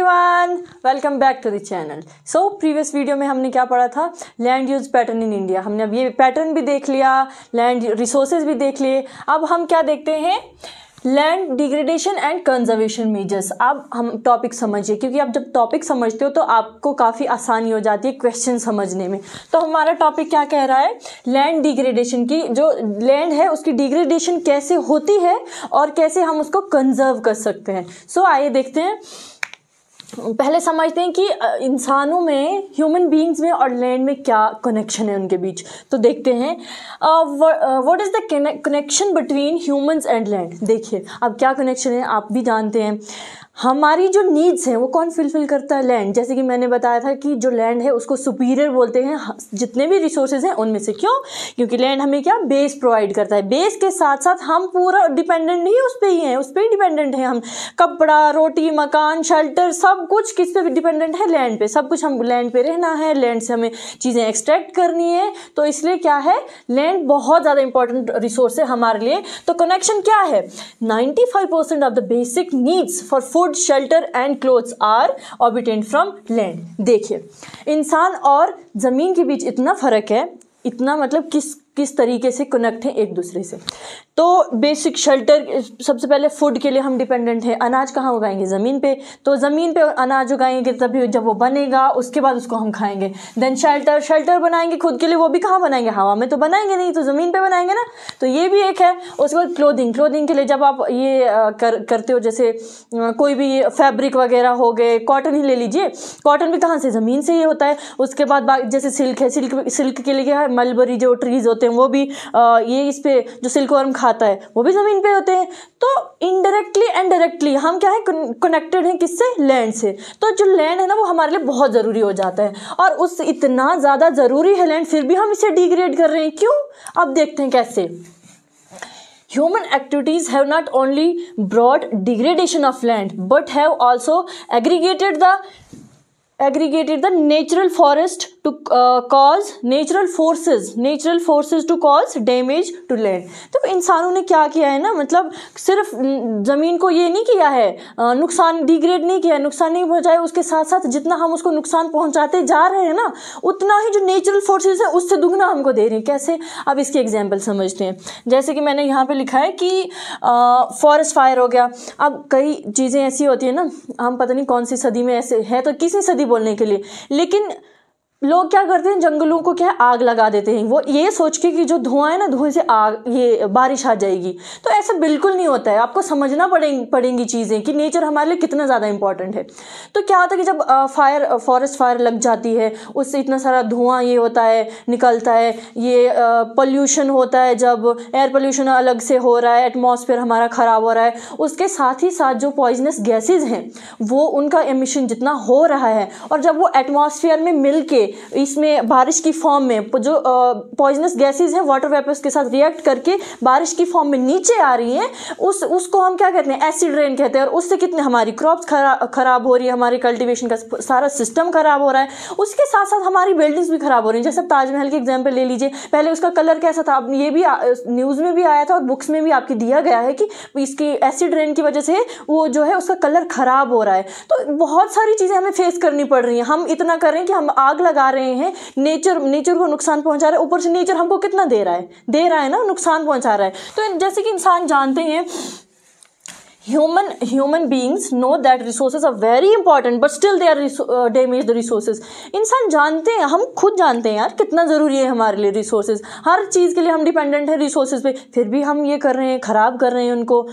Everyone, welcome back to the channel. So previous video में हमने क्या पढ़ा था, land use pattern in India. हमने अब ये पैटर्न भी देख लिया, लैंड रिसोर्सेज भी देख लिए। अब हम क्या देखते हैं, land degradation and conservation measures. अब हम टॉपिक समझिए, क्योंकि आप जब टॉपिक समझते हो तो आपको काफ़ी आसानी हो जाती है क्वेश्चन समझने में। तो हमारा टॉपिक क्या कह रहा है, लैंड डिग्रेडेशन की, जो लैंड है उसकी डिग्रेडेशन कैसे होती है और कैसे हम उसको कंजर्व कर सकते हैं। सो आइए देखते हैं। पहले समझते हैं कि इंसानों में, ह्यूमन बीइंग्स में और लैंड में क्या कनेक्शन है उनके बीच। तो देखते हैं what is the connection between humans and land. देखिए अब क्या कनेक्शन है आप भी जानते हैं। हमारी जो नीड्स हैं वो कौन फुलफिल करता है, लैंड। जैसे कि मैंने बताया था कि जो लैंड है उसको सुपीरियर बोलते हैं जितने भी रिसोर्सेज हैं उनमें से। क्यों? क्योंकि लैंड हमें क्या, बेस प्रोवाइड करता है। बेस के साथ साथ हम पूरा डिपेंडेंट नहीं उस पर ही हैं, उस पर ही डिपेंडेंट हैं हम। कपड़ा, रोटी, मकान, शेल्टर, सब कुछ किस पे डिपेंडेंट है, लैंड पे। सब कुछ हम लैंड पे रहना है, लैंड से हमें चीज़ें एक्सट्रैक्ट करनी है। तो इसलिए क्या है, लैंड बहुत ज़्यादा इंपॉर्टेंट रिसोर्स है हमारे लिए। तो कनेक्शन क्या है, 95% of the basic needs for food, shelter and clothes are obtained from land. देखिए इंसान और ज़मीन के बीच इतना फ़र्क है, इतना मतलब किस तरीके से कनेक्ट है एक दूसरे से। तो बेसिक शेल्टर, सबसे पहले फूड के लिए हम डिपेंडेंट हैं। अनाज कहाँ उगाएंगे, ज़मीन पे। तो ज़मीन पे अनाज उगाएंगे तभी जब वो बनेगा, उसके बाद उसको हम खाएंगे। देन शेल्टर बनाएंगे खुद के लिए, वो भी कहाँ बनाएंगे, हवा में तो बनाएंगे नहीं, तो ज़मीन पे बनाएंगे ना। तो ये भी एक है। उसके बाद क्लोथिंग के लिए जब आप ये करते हो, जैसे कोई भी फैब्रिक वगैरह हो गए, कॉटन ही ले लीजिए, कॉटन भी कहाँ से, ज़मीन से ही होता है। उसके बाद जैसे सिल्क है, सिल्क के लिए क्या है, मलबरी जो ट्रीज़ होते हैं वो भी ये इस पे जो सिल्क वर्म खाता है वो भी ज़मीन पे होते हैं। तो इनडायरेक्टली एंड डायरेक्टली हम क्या है, कनेक्टेड हैं किससे, लैंड से। तो जो लैंड है ना वो हमारे लिए बहुत ज़रूरी हो जाता है, और उस इतना ज़्यादा ज़रूरी है लैंड, फिर भी हम इसे डिग्रेड कर रहे हैं। क्यों? अब देखते हैं कैसे। Human activities have not only brought degradation of land but have also aggregated the natural forest to cause natural forces to cause damage to land। तो इंसानों ने क्या किया है ना, मतलब सिर्फ ज़मीन को ये नहीं किया है, नुकसान डिग्रेड नहीं किया, नुकसान नहीं पहुंचाया, उसके साथ साथ जितना हम उसको नुकसान पहुंचाते जा रहे हैं ना, उतना ही जो नेचुरल फोर्सेस है उससे दुगना हमको दे रहे हैं। कैसे? अब इसकी एग्जांपल समझते हैं। जैसे कि मैंने यहाँ पे लिखा है कि फॉरेस्ट फायर हो गया। अब कई चीज़ें ऐसी होती है ना, हम पता नहीं कौन सी सदी में ऐसे है, तो किसी सदी बोलने के लिए, लेकिन लोग क्या करते हैं, जंगलों को क्या आग लगा देते हैं, वो ये सोच के कि जो धुआं है ना, धुएं से आग, ये बारिश आ जाएगी। तो ऐसा बिल्कुल नहीं होता है। आपको समझना पड़ेंगी चीज़ें कि नेचर हमारे लिए कितना ज़्यादा इंपॉर्टेंट है। तो क्या होता है कि जब फॉरेस्ट फायर लग जाती है, उससे इतना सारा धुआं ये होता है, निकलता है, ये पोल्यूशन होता है, जब एयर पोल्यूशन अलग से हो रहा है, एटमॉस्फेयर हमारा ख़राब हो रहा है, उसके साथ ही साथ जो पॉइजनस गैसेज हैं वो उनका एमिशन जितना हो रहा है, और जब वो एटमॉस्फेयर में मिल के इसमें बारिश की फॉर्म में जो पॉइजनस गैसेस हैं वाटर वेपर्स के साथ रिएक्ट करके बारिश की फॉर्म में नीचे आ रही हैं, उसको हम क्या कहते हैं, एसिड रेन कहते हैं। और उससे कितने हमारी क्रॉप्स खराब हो रही है, हमारी कल्टीवेशन का सारा सिस्टम खराब हो रहा है, उसके साथ साथ हमारी बिल्डिंग्स भी खराब हो रही हैं। जैसे ताजमहल की एग्जाम्पल ले लीजिए, पहले उसका कलर कैसा था, ये भी न्यूज़ में भी आया था और बुक्स में भी आपकी दिया गया है कि इसकी एसिड रेन की वजह से वो जो है उसका कलर खराब हो रहा है। तो बहुत सारी चीज़ें हमें फेस करनी पड़ रही हैं। हम इतना कर रहे हैं कि हम आग लगा रहे हैं, नेचर को नुकसान पहुंचा रहे हैं, ऊपर से नेचर हमको कितना दे रहा है ना, नुकसान पहुंचा रहा है। तो जैसे कि इंसान जानते हैं, human beings know that resources are very important but still they are damage the resources। इंसान जानते हैं, हम खुद जानते हैं यार कितना ज़रूरी है हमारे लिए रिसोर्सेज। हर चीज़ के लिए हम डिपेंडेंट हैं रिसोर्सेज पे, फिर भी हम ये कर रहे हैं, ख़राब कर रहे हैं उनको,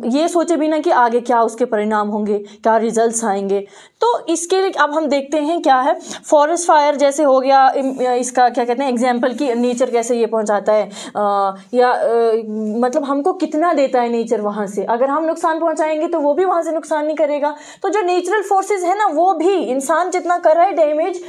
ये सोचे बिना कि आगे क्या उसके परिणाम होंगे, क्या रिजल्ट्स आएंगे। तो इसके लिए अब हम देखते हैं क्या है, फॉरेस्ट फायर जैसे हो गया, इसका क्या कहते हैं एग्जाम्पल कि नेचर कैसे ये पहुँचाता है, मतलब हमको कितना देता है नेचर वहाँ से। अगर हम नुकसान पहुंचाएंगे तो वो भी वहां से नुकसान नहीं करेगा। तो जो नेचुरल फोर्सेस है ना, वो भी इंसान जितना कर रहा है डैमेज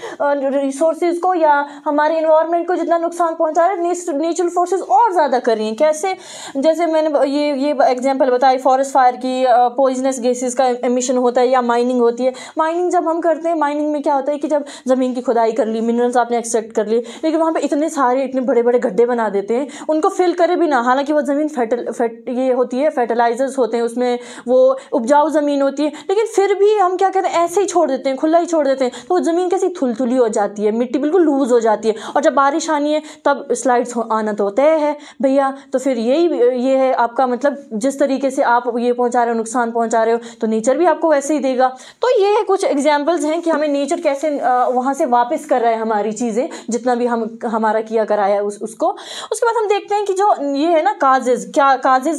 रिसोर्सेज को या हमारे एनवायरनमेंट को जितना नुकसान पहुंचा रहा है, नेचुरल फोर्सेस और ज़्यादा कर रही हैं। कैसे? जैसे मैंने ये एग्जांपल बताई फॉरेस्ट फायर की, पॉइजनस गैसेस का एमिशन होता है या माइनिंग होती है। माइनिंग जब हम करते हैं, माइनिंग में क्या होता है कि जब ज़मीन की खुदाई कर ली, मिनरल्स आपने एक्सट्रैक्ट कर लिए, लेकिन वहाँ पर इतने बड़े बड़े गड्ढे बना देते हैं, उनको फिल करे भी ना, हालांकि वो ज़मीन ये होती है, फर्टिलाइजर्स होते हैं उसमें, हैं, वो उपजाऊ ज़मीन होती है, लेकिन फिर भी हम क्या कहते हैं, ऐसे ही छोड़ देते हैं, खुला ही छोड़ देते हैं, तो वो ज़मीन कैसी थुलथुली हो जाती है, मिट्टी बिल्कुल लूज़ हो जाती है, और जब बारिश आनी है तब स्लाइड्स आना तो तय है भैया। तो फिर ये है आपका मतलब, जिस तरीके से आप ये पहुँचा रहे हो, नुकसान पहुँचा रहे हो, तो नेचर भी आपको वैसे ही देगा। तो ये कुछ एग्जाम्पल्स हैं कि हमें नेचर कैसे वहाँ से वापस कर रहा है हमारी चीज़ें, जितना भी हमारा किया कराया उसको। उसके बाद हम देखते हैं कि जो ये है ना काजेज़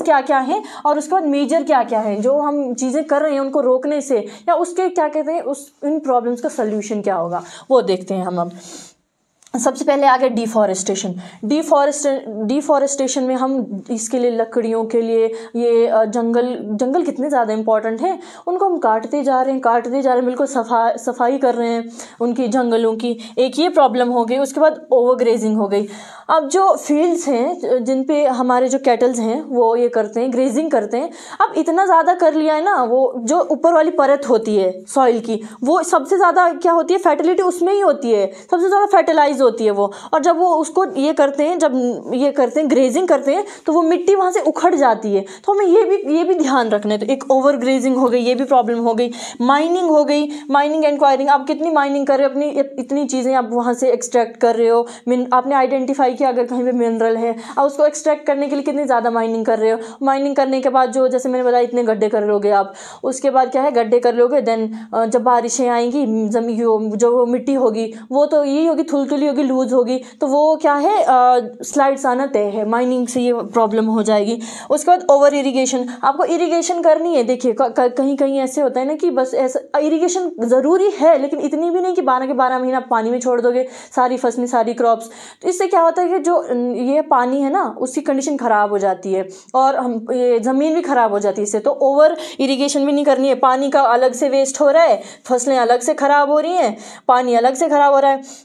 क्या क्या हैं, और उसके बाद मेजर क्या क्या है जो हम चीज़ें कर रहे हैं उनको रोकने से, या उसके क्या कहते हैं इन प्रॉब्लम्स का सल्यूशन क्या होगा, वो देखते हैं हम अब। सबसे पहले आ गया डिफॉरेस्टेशन में हम इसके लिए लकड़ियों के लिए ये जंगल कितने ज़्यादा इम्पॉर्टेंट हैं, उनको हम काटते जा रहे हैं, बिल्कुल सफाई कर रहे हैं उनकी जंगलों की। एक ये प्रॉब्लम हो गई। उसके बाद ओवरग्रेजिंग हो गई। अब जो फील्ड्स हैं जिन पे हमारे जो कैटल्स हैं वो ये करते हैं, ग्रेजिंग करते हैं, अब इतना ज़्यादा कर लिया है ना, वो जो ऊपर वाली परत होती है सॉइल की, वो सबसे ज़्यादा क्या होती है, फर्टिलिटी उसमें ही होती है, सबसे ज़्यादा फर्टिलाइज होती है वो। और जब वो उसको ये करते हैं, ग्रेजिंग करते हैं, तो वो मिट्टी वहाँ से उखड़ जाती है। तो हमें ये भी ध्यान रखना है। तो एक ओवर ग्रेजिंग हो गई, ये भी प्रॉब्लम हो गई। माइनिंग हो गई, माइनिंग एंक्वायरिंग, आप कितनी माइनिंग कर रहे हो, अपनी इतनी चीज़ें आप वहाँ से एक्सट्रैक्ट कर रहे हो, आपने आइडेंटिफाई कि अगर कहीं पे मिनरल है, और उसको एक्सट्रैक्ट करने के लिए कितनी ज़्यादा माइनिंग कर रहे हो। माइनिंग करने के बाद जो, जैसे मैंने बताया, इतने गड्ढे कर लोगे आप, उसके बाद क्या है, गड्ढे कर लोगे, देन जब बारिशें आएंगी, जो मिट्टी होगी वो तो यही होगी, थुलथुली होगी, लूज होगी, तो वो क्या है, स्लाइड्स आना तय है। माइनिंग से ये प्रॉब्लम हो जाएगी। उसके बाद ओवर इरीगेशन, आपको इरीगेशन करनी है। देखिए कहीं कहीं ऐसे होता है ना कि बस ऐसा इरीगेशन ज़रूरी है, लेकिन इतनी भी नहीं कि 12 के 12 महीना पानी में छोड़ दोगे सारी फसलें, सारी क्रॉप्स। तो इससे क्या होता है कि जो ये पानी है ना, उसकी कंडीशन ख़राब हो जाती है, और ये ज़मीन भी ख़राब हो जाती है इससे। तो ओवर इरीगेशन भी नहीं करनी है। पानी का अलग से वेस्ट हो रहा है, फसलें अलग से ख़राब हो रही हैं, पानी अलग से ख़राब हो रहा है।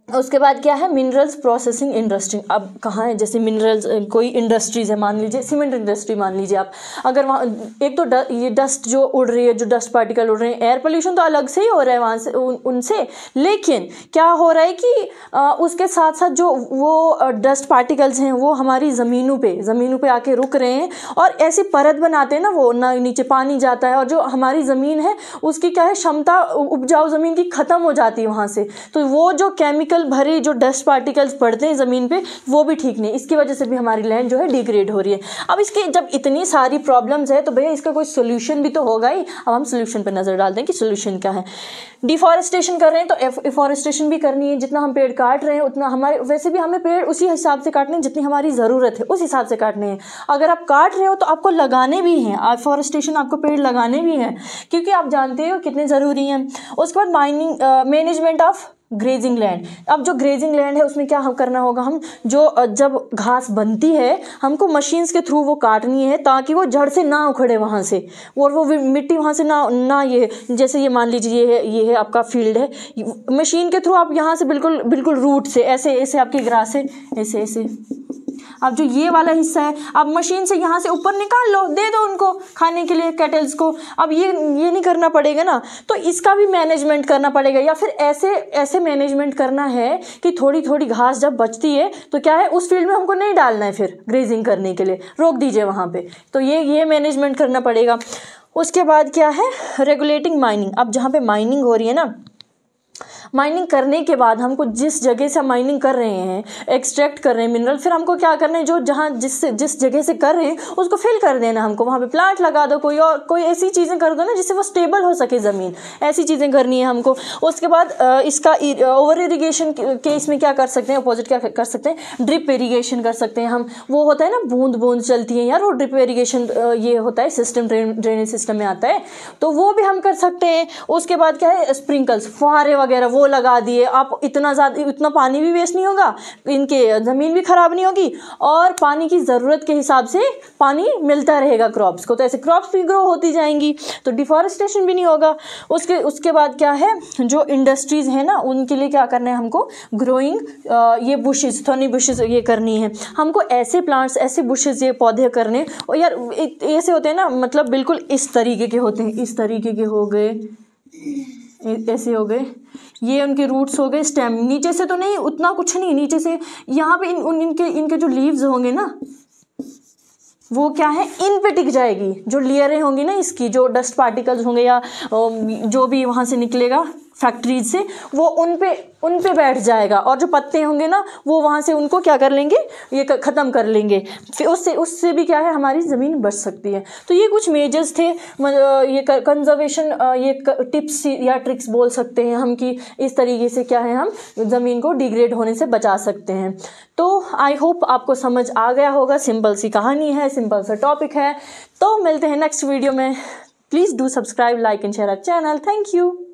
उसके बाद क्या है, मिनरल्स प्रोसेसिंग इंडस्ट्री। अब कहाँ है, जैसे मिनरल्स, कोई इंडस्ट्रीज़ है, मान लीजिए सीमेंट इंडस्ट्री मान लीजिए आप, अगर वहाँ एक तो ये डस्ट जो उड़ रही है, जो डस्ट पार्टिकल उड़ रहे हैं, एयर पोल्यूशन तो अलग से ही हो रहा है वहाँ से उनसे, लेकिन क्या हो रहा है कि उसके साथ साथ जो वो डस्ट पार्टिकल्स हैं वो हमारी ज़मीनों पे आके रुक रहे हैं, और ऐसी परत बनाते हैं ना, वो ना नीचे पानी जाता है, और जो हमारी ज़मीन है उसकी क्या है, क्षमता, उपजाऊ ज़मीन की ख़त्म हो जाती है वहाँ से। तो वो जो केमिकल भरे जो डस्ट पार्टिकल्स पड़ते हैं ज़मीन पे, वो भी ठीक नहीं, इसकी वजह से भी हमारी लैंड जो है डिग्रेड हो रही है। अब इसके जब इतनी सारी प्रॉब्लम्स है, तो भैया इसका कोई सोल्यूशन भी तो होगा ही। अब हम सोल्यूशन पर नज़र डालते हैं कि सोल्यूशन क्या है। डिफॉरेस्टेशन कर रहे हैं तो एफॉरेस्टेशन भी करनी है। जितना हम पेड़ काट रहे हैं उतना हमारे, वैसे भी हमें पेड़ उसी हिसाब से काटने हैं जितनी हमारी ज़रूरत है, उस हिसाब से काटने हैं। अगर आप काट रहे हो तो आपको लगाने भी हैं, एफॉरेस्टेशन आपको पेड़ लगाने भी हैं, क्योंकि आप जानते हो कितने ज़रूरी हैं। उसके बाद mining, management of grazing land. अब जो ग्रेजिंग लैंड है उसमें क्या करना होगा, हम जो जब घास बनती है हमको मशीन्स के थ्रू वो काटनी है, ताकि वो जड़ से ना उखड़े वहाँ से, और वो मिट्टी वहाँ से ना ये, जैसे ये मान लीजिए ये है आपका फील्ड है, मशीन के थ्रू आप यहाँ से बिल्कुल रूट से ऐसे आपकी ग्रास है, ऐसे अब जो ये वाला हिस्सा है, आप मशीन से यहाँ से ऊपर निकाल लो, दे दो उनको खाने के लिए, कैटल्स को। अब ये नहीं करना पड़ेगा ना, तो इसका भी मैनेजमेंट करना पड़ेगा। या फिर ऐसे मैनेजमेंट करना है कि थोड़ी थोड़ी घास जब बचती है तो क्या है, उस फील्ड में हमको नहीं डालना है, फिर ग्रेजिंग करने के लिए रोक दीजिए वहाँ पे। तो ये मैनेजमेंट करना पड़ेगा। उसके बाद क्या है, रेगुलेटिंग माइनिंग। अब जहाँ पे माइनिंग हो रही है ना, माइनिंग करने के बाद हमको जिस जगह से माइनिंग कर रहे हैं, एक्सट्रैक्ट कर रहे हैं मिनरल, फिर हमको क्या करना है, जो जहाँ जिस जगह से कर रहे हैं उसको फिल कर देना हमको। वहाँ पे प्लांट लगा दो, कोई ऐसी चीज़ें कर दो ना जिससे वो स्टेबल हो सके ज़मीन, ऐसी चीज़ें करनी है हमको। उसके बाद इसका ओवर इरीगेशन केस में क्या कर सकते हैं, अपोजिट क्या कर सकते हैं, ड्रिप इरीगेशन कर सकते हैं हम। वो होता है ना, बूंद बूंद चलती है यार, वो ड्रिप इरीगेशन ये होता है सिस्टम, ड्रेनेज सिस्टम में आता है, तो वो भी हम कर सकते हैं। उसके बाद क्या है, स्प्रिंकल्स, फुहारे वगैरह वो लगा दिए, आप इतना पानी भी वेस्ट नहीं होगा, इनके ज़मीन भी ख़राब नहीं होगी, और पानी की ज़रूरत के हिसाब से पानी मिलता रहेगा क्रॉप्स को, तो ऐसे क्रॉप्स भी ग्रो होती जाएंगी, तो डिफॉरेस्टेशन भी नहीं होगा। उसके बाद क्या है, जो इंडस्ट्रीज़ हैं ना, उनके लिए क्या करना है हमको, ग्रोइंग ये बुशेस, थॉर्नी बुशेस ये करनी है हमको, ऐसे प्लांट्स, ऐसे बुशेस, ये पौधे करने। और यार ऐसे होते हैं ना, मतलब बिल्कुल इस तरीके के होते हैं, इस तरीके के हो गए, ऐसे हो गए, ये उनके रूट्स हो गए, स्टेम नीचे से तो नहीं, उतना कुछ नहीं नीचे से, यहाँ पे इनके जो लीव्स होंगे ना, वो क्या है, इन पे टिक जाएगी। जो लेयरें होंगी ना इसकी, जो डस्ट पार्टिकल्स होंगे या जो भी वहाँ से निकलेगा फैक्ट्रीज से, वो उन पे बैठ जाएगा। और जो पत्ते होंगे ना वो वहाँ से उनको क्या कर लेंगे, ये ख़त्म कर लेंगे। फिर उससे भी क्या है, हमारी ज़मीन बच सकती है। तो ये कुछ मेजर्स थे, ये कंजर्वेशन, ये टिप्स या ट्रिक्स बोल सकते हैं हम कि इस तरीके से क्या है हम ज़मीन को डिग्रेड होने से बचा सकते हैं। तो आई होप आपको समझ आ गया होगा। सिंपल सी कहानी है, सिंपल सा टॉपिक है। तो मिलते हैं नेक्स्ट वीडियो में। Please do subscribe, like and share our channel. Thank you.